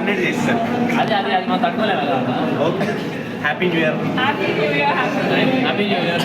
Dominate చేస్తారు. అది మనం తట్టుకోలేము కదా. Okay, happy new year. Happy new year.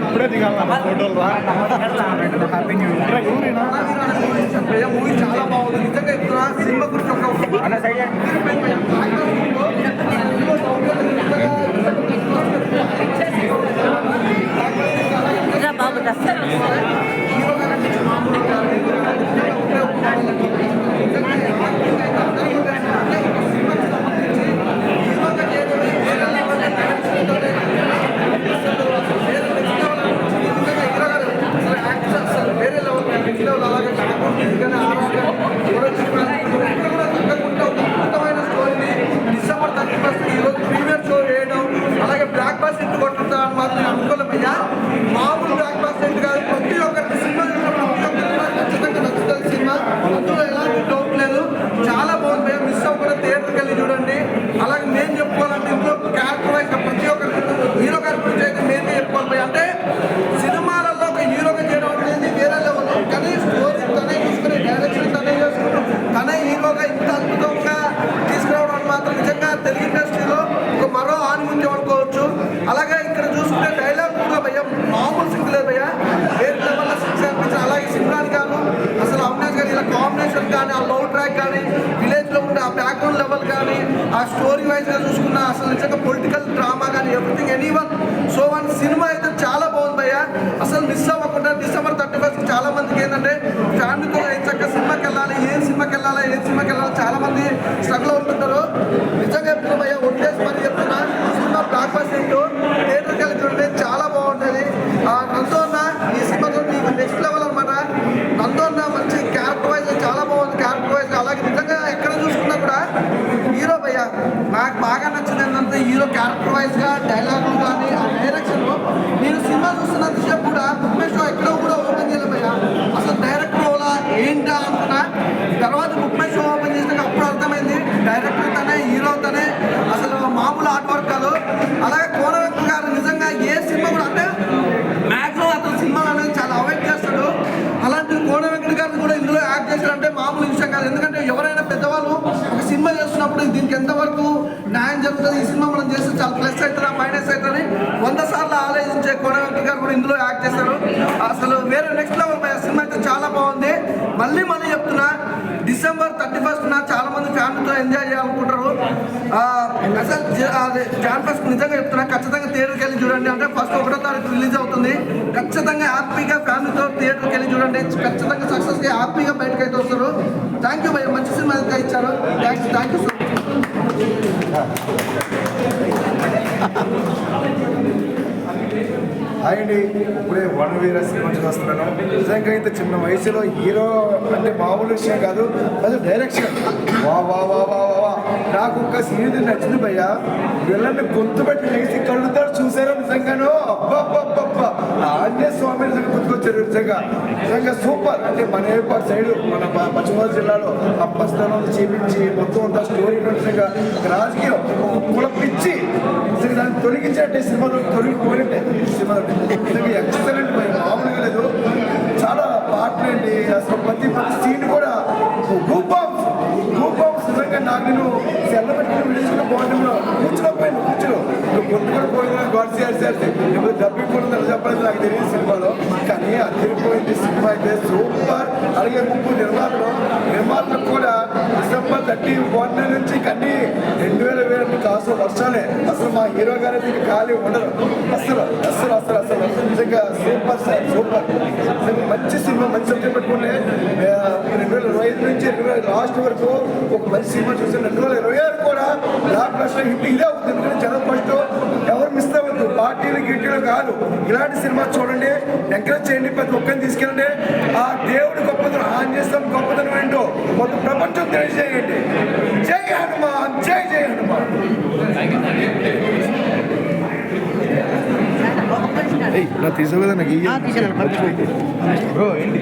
ఇప్పుడే దిగాలి ఫోటోలు. Happy new year. మూవీ చాలా బాగుంది నిజంగా చెప్తున్నా. సినిమా గురించి ఒక బాబు మామూలు బ్లాక్ బస్టర్ కాదు. ప్రతి ఒక్కరికి సినిమా ఖచ్చితంగా నచ్చుతుంది. సినిమా అందులో ఎలాంటి డౌట్ లేదు. చాలా బాగుంది. మిస్ అవ్వకుండా థియేటర్కి వెళ్ళి చూడండి. అలాగే మేము చెప్పుకోవాలంటే ఇంట్లో క్యారెక్టర్ వైజ్ ప్రతి ఒక్కరికి హీరో గారి గురించి అయితే మేమే చెప్పుకోవాలి. అంటే సినిమాలలో ఒక హీరోగా చేయడం అనేది వేరే లెవెల్. కానీ స్టోరీ తనే చూసుకుని డైరెక్షన్ తనే చేసుకుంటూ తనే హీరోగా ఇంత అద్భుతంగా తీసుకురావడం మాత్రం నిజంగా తెలుగు ఇండస్ట్రీలో ఒక మరో ఆనిముత్యం అనుకోవచ్చు. అలాగే ఇక్కడ చూసుకుంటే డైలాగ్ కూడా భయ్యా మామూలు సింగ్ లేదు భయ్యా. వేరే లెవెల్లో సిక్స్ అనిపించిన. అలాగే సిమ్రాన్ గారు అసలు అవినాష్ గారు ఇలా కాంబినేషన్ కానీ ఆ లవ్ ట్రాక్ కానీ విలేజ్లో ఉండే ఆ బ్యాక్గ్రౌండ్ లెవెల్ కానీ ఆ స్టోరీ వైజ్గా చూసుకున్న అసలు నిజంగా పొలిటికల్ డ్రామా కానీ everything anyone so one cinema అయితే చాలా బాగుంది భయ్యా. అసలు మిస్ అవ్వకుండా December 31st చాలా మందికి ఏంటంటే ఫ్యామిలీతో చక్కగా సినిమాకి వెళ్ళాలి, ఏ సినిమాకి వెళ్ళాలి చాలా మంది స్ట్రగుల్ అవుతుంటారు. నిజంగా చెప్తున్నా భయ్యా, ఒట్టేసి మరి చెప్తున్నా సినిమా బ్లాక్ బస్టర్ ఏంటో థియేటర్కి వెళ్ళి చూడండి. చాలా బాగుంటుంది. నందో అన్న ఈ సినిమాతో మీకు నెక్స్ట్ లెవెల్ అనమాట. నందో అన్న మంచి క్యారెక్టర్ వైజ్ చాలా బాగుంది. క్యారెక్టర్ వైజ్ అలాగే నిజంగా ఎక్కడ చూసుకున్నా కూడా హీరో భయ్యా నాకు బాగా నచ్చింది ఏంటంటే హీరో క్యారెక్టర్ వైజ్గా డైలాగులు కానీ ఆ డైరెక్షన్లో నేను సినిమా చూస్తున్నంతసేపు కూడా బుక్ షో ఎక్కడో కూడా ఓపెన్ చేయలేదు భయ్యా. అసలు డైరెక్టర్ ఓలా ఏంటా అనుకున్నా. తర్వాత బుక్ మై షో ఓపెన్ చేసినాక అప్పుడు అర్థమైంది డైరెక్టర్ తనే హీరో తనే. అసలు మామూలు ఆర్ట్ వర్క్ కాదు. అలాగే కోనవెంకట గారు నిజంగా ఏ సినిమా కూడా అంటే మ్యాక్సిమం అతను సినిమాలు అనేది చాలా అవాయిడ్ చేస్తాడు. అలాంటి కోనవెంకట గారిని కూడా ఇందులో యాక్ట్ చేశారంటే మామూలు విషయం కాదు. ఎందుకంటే ఎవరైనా పెద్దవాళ్ళు ఒక సినిమా చేస్తున్నప్పుడు దీనికి ఎంతవరకు న్యాయం జరుగుతుంది, ఈ సినిమా మనం చేస్తే చాలా ప్లస్ అవుతుందా మైనస్ అవుతుందని 100 సార్లు ఆలోచించే కోనవెంకట గారు కూడా ఇందులో యాక్ట్ చేశారు. అసలు వేరే నెక్స్ట్ లెవెల్ సినిమా అయితే చాలా బాగుంది. మళ్ళీ చెప్తున్నా December 31st చాలా మంది ఫ్యామిలీతో ఎంజాయ్ చేయాలనుకుంటారు. అసలు జాన్ ఫస్ట్ నిజంగా చెప్తున్నా ఖచ్చితంగా థియేటర్కి వెళ్ళి చూడండి. అంటే ఫస్ట్ 1వ తారీఖు రిలీజ్ అవుతుంది. ఖచ్చితంగా హ్యాపీగా ఫ్యామిలీతో థియేటర్కి వెళ్ళి చూడండి. ఖచ్చితంగా సక్సెస్గా హ్యాపీగా బయటకు అయితే వస్తారు. థ్యాంక్ యూ భయ్య, మంచి సినిమా అయితే ఇచ్చారు. థ్యాంక్ యూ సో హాయ్ అండి, ఇప్పుడే వన్ వీర సినిమా చూస్తున్నాను. నిజంగా ఇంత చిన్న వయసులో హీరో అంటే మామూలు విషయం కాదు. అది డైరెక్షన్ వా వా వా వా వా. నాకు ఒక సీన్ నచ్చింది భయ్యా. వీళ్ళని గొంతు పెట్టి లేచి కళ్ళుతో చూసారో నిజంగాను అబ్బబ్బబ్బబ్బా. ఆంజనేయ స్వామి నిజంగా గుర్తుకొచ్చారు. నిజంగా సూపర్. అంటే మన ఏర్పాటు సైడ్ మన పశ్చిమ గోదావరి జిల్లాలో అప్పస్థానం చేపించి మొత్తం అంతా స్టోరీ నిజంగా రాజకీయం కుల పిచ్చి నిజంగా దాన్ని తొలగించినట్టే సినిమాలో తొలగిపోయినట్టే సినిమా నిజంగా ఎక్సలెంట్. మామూలుగా లేదు. చాలా పాటలు అండి. అసలు ప్రతి సీన్ కూడా గూప్ బాంబ్స్ నిజంగా నాకు నేను సెల్ల పెట్టుకుని విడుచుకున్న బాగుంటుందో కూర్చోపోయాను. నువ్వు గొంతు కూడా పోయినా గోడ్సేసి ఇప్పుడు డబ్బి కూడా చెప్పలేదు నాకు తెలియదు సినిమాలో. కానీ అదిరిపోయింది సినిమా అయితే సూపర్. అలాగే ముగ్గురు నిర్మాతలు కూడా December 31 నుంచి కన్నీ 2000 కాసు వర్షాలే. అసలు మా హీరో గారు అయితే ఖాళీ ఉండరు. అసలు నిజంగా సూపర్ సార్, సూపర్. మంచి సినిమా, మంచి సబ్జెక్ట్ పెట్టుకుంటే 2025 నుంచి 2020 లాస్ట్ వరకు ఒక మంచి సినిమా చూసి 2026 కూడా బ్లాక్ బస్టర్ హిట్ ఇదే అవుతుంది. ఎందుకంటే జనం ఫస్ట్ ఎవరు కాదు, ఇలాంటి సినిమా చూడండి, ఎంకరేజ్ చేయండి, ప్రతి ఒక్కరిని తీసుకెళ్ళండి. ఆ దేవుడి గొప్పతనం, ఆంజనేయ స్వామి గొప్పతనం ఏంటో మొత్తం ప్రపంచం తెలియజేయండి. జై హనుమాన్, జై జై హనుమాన్. నా తీసావు కదా నాకు బ్రో ఏంటి